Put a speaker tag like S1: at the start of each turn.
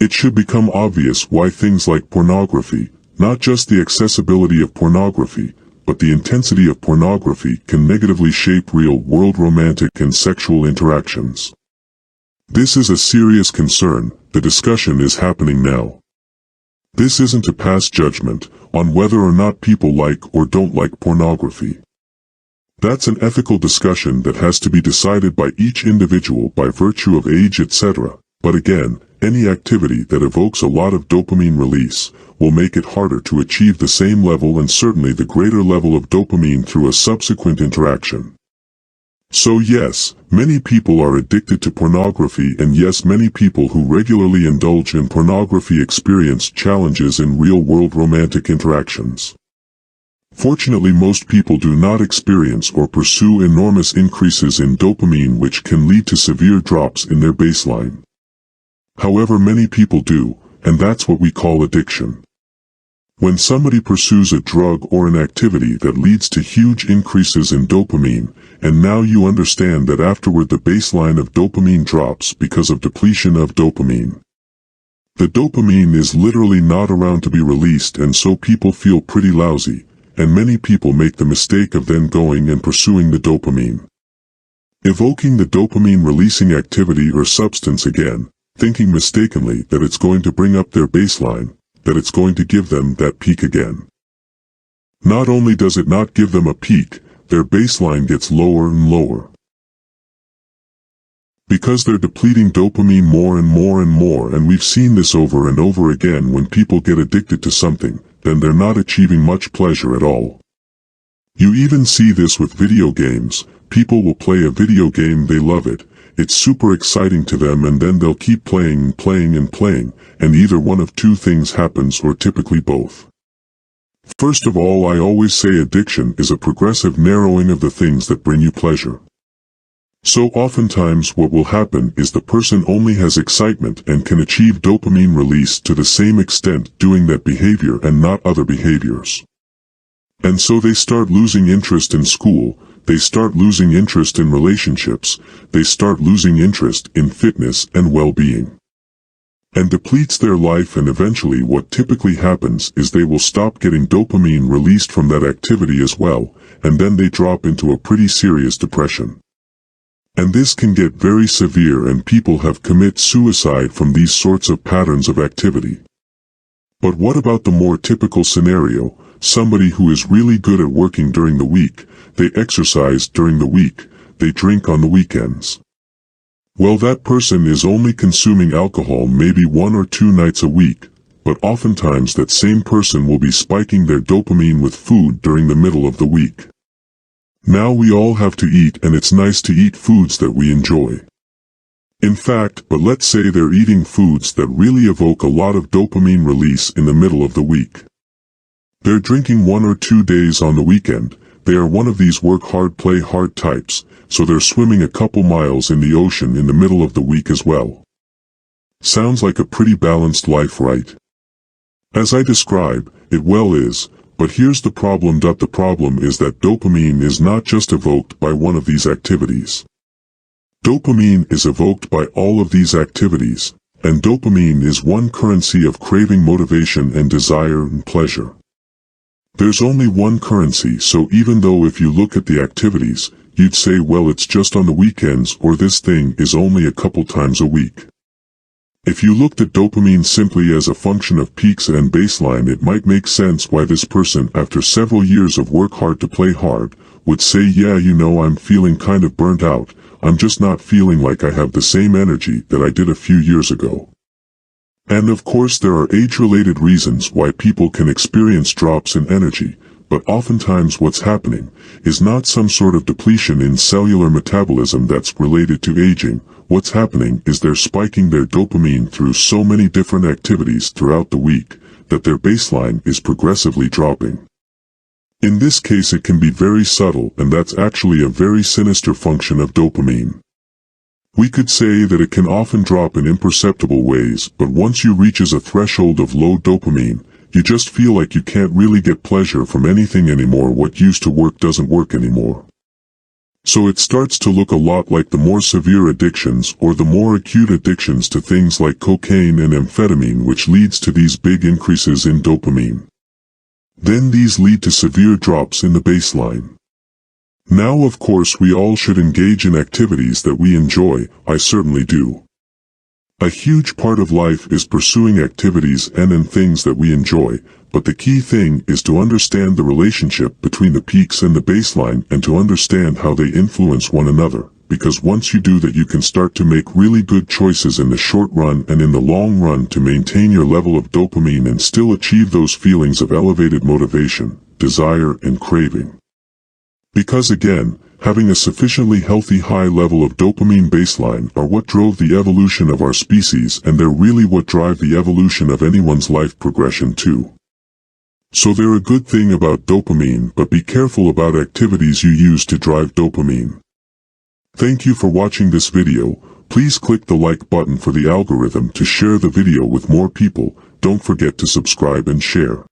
S1: It should become obvious why things like pornography, not just the accessibility of pornography, but the intensity of pornography can negatively shape real-world romantic and sexual interactions. This is a serious concern. The discussion is happening now. This isn't to pass judgment on whether or not people like or don't like pornography. That's an ethical discussion that has to be decided by each individual by virtue of age, etc. But again, any activity that evokes a lot of dopamine release will make it harder to achieve the same level and certainly the greater level of dopamine through a subsequent interaction. So yes, many people are addicted to pornography, and yes, many people who regularly indulge in pornography experience challenges in real-world romantic interactions. Fortunately, most people do not experience or pursue enormous increases in dopamine, which can lead to severe drops in their baseline. However, many people do, and that's what we call addiction. When somebody pursues a drug or an activity that leads to huge increases in dopamine, and now you understand that afterward the baseline of dopamine drops because of depletion of dopamine. The dopamine is literally not around to be released, and so people feel pretty lousy, and many people make the mistake of then going and pursuing the dopamine. Evoking the dopamine-releasing activity or substance again, thinking mistakenly that it's going to bring up their baseline, that it's going to give them that peak again. Not only does it not give them a peak, their baseline gets lower and lower. Because they're depleting dopamine more and more and more, and we've seen this over and over again. When people get addicted to something, then they're not achieving much pleasure at all. You even see this with video games. People will play a video game, they love it, it's super exciting to them, and then they'll keep playing and playing and playing, and either one of two things happens, or typically both. First of all, I always say addiction is a progressive narrowing of the things that bring you pleasure. So oftentimes what will happen is the person only has excitement and can achieve dopamine release to the same extent doing that behavior and not other behaviors. And so they start losing interest in school, they start losing interest in relationships, they start losing interest in fitness and well-being. And depletes their life, and eventually what typically happens is they will stop getting dopamine released from that activity as well, and then they drop into a pretty serious depression. And this can get very severe, and people have commit suicide from these sorts of patterns of activity. But what about the more typical scenario? Somebody who is really good at working during the week, they exercise during the week, they drink on the weekends. Well, that person is only consuming alcohol maybe 1 or 2 nights a week, but oftentimes that same person will be spiking their dopamine with food during the middle of the week. Now we all have to eat, and it's nice to eat foods that we enjoy. In fact, but let's say they're eating foods that really evoke a lot of dopamine release in the middle of the week. They're drinking 1 or 2 days on the weekend. They are one of these work hard, play hard types, so they're swimming a couple miles in the ocean in the middle of the week as well. Sounds like a pretty balanced life, right? As I describe, it well is, but here's the problem. The problem is that dopamine is not just evoked by one of these activities. Dopamine is evoked by all of these activities, and dopamine is one currency of craving, motivation, and desire and pleasure. There's only one currency, so even though if you look at the activities, you'd say, well, it's just on the weekends, or this thing is only a couple times a week. If you looked at dopamine simply as a function of peaks and baseline, it might make sense why this person, after several years of work hard to play hard, would say, yeah, you know, I'm feeling kind of burnt out, I'm just not feeling like I have the same energy that I did a few years ago. And of course there are age-related reasons why people can experience drops in energy, but oftentimes what's happening is not some sort of depletion in cellular metabolism that's related to aging. What's happening is they're spiking their dopamine through so many different activities throughout the week that their baseline is progressively dropping. In this case it can be very subtle, and that's actually a very sinister function of dopamine. We could say that it can often drop in imperceptible ways, but once you reaches a threshold of low dopamine, you just feel like you can't really get pleasure from anything anymore. What used to work doesn't work anymore. So it starts to look a lot like the more severe addictions or the more acute addictions to things like cocaine and amphetamine, which leads to these big increases in dopamine. Then these lead to severe drops in the baseline. Now of course we all should engage in activities that we enjoy. I certainly do. A huge part of life is pursuing activities and in things that we enjoy, but the key thing is to understand the relationship between the peaks and the baseline and to understand how they influence one another, because once you do that you can start to make really good choices in the short run and in the long run to maintain your level of dopamine and still achieve those feelings of elevated motivation, desire and craving. Because again, having a sufficiently healthy high level of dopamine baseline are what drove the evolution of our species, and they're really what drive the evolution of anyone's life progression too. So they're a good thing about dopamine, but be careful about activities you use to drive dopamine. Thank you for watching this video. Please click the like button for the algorithm to share the video with more people. Don't forget to subscribe and share.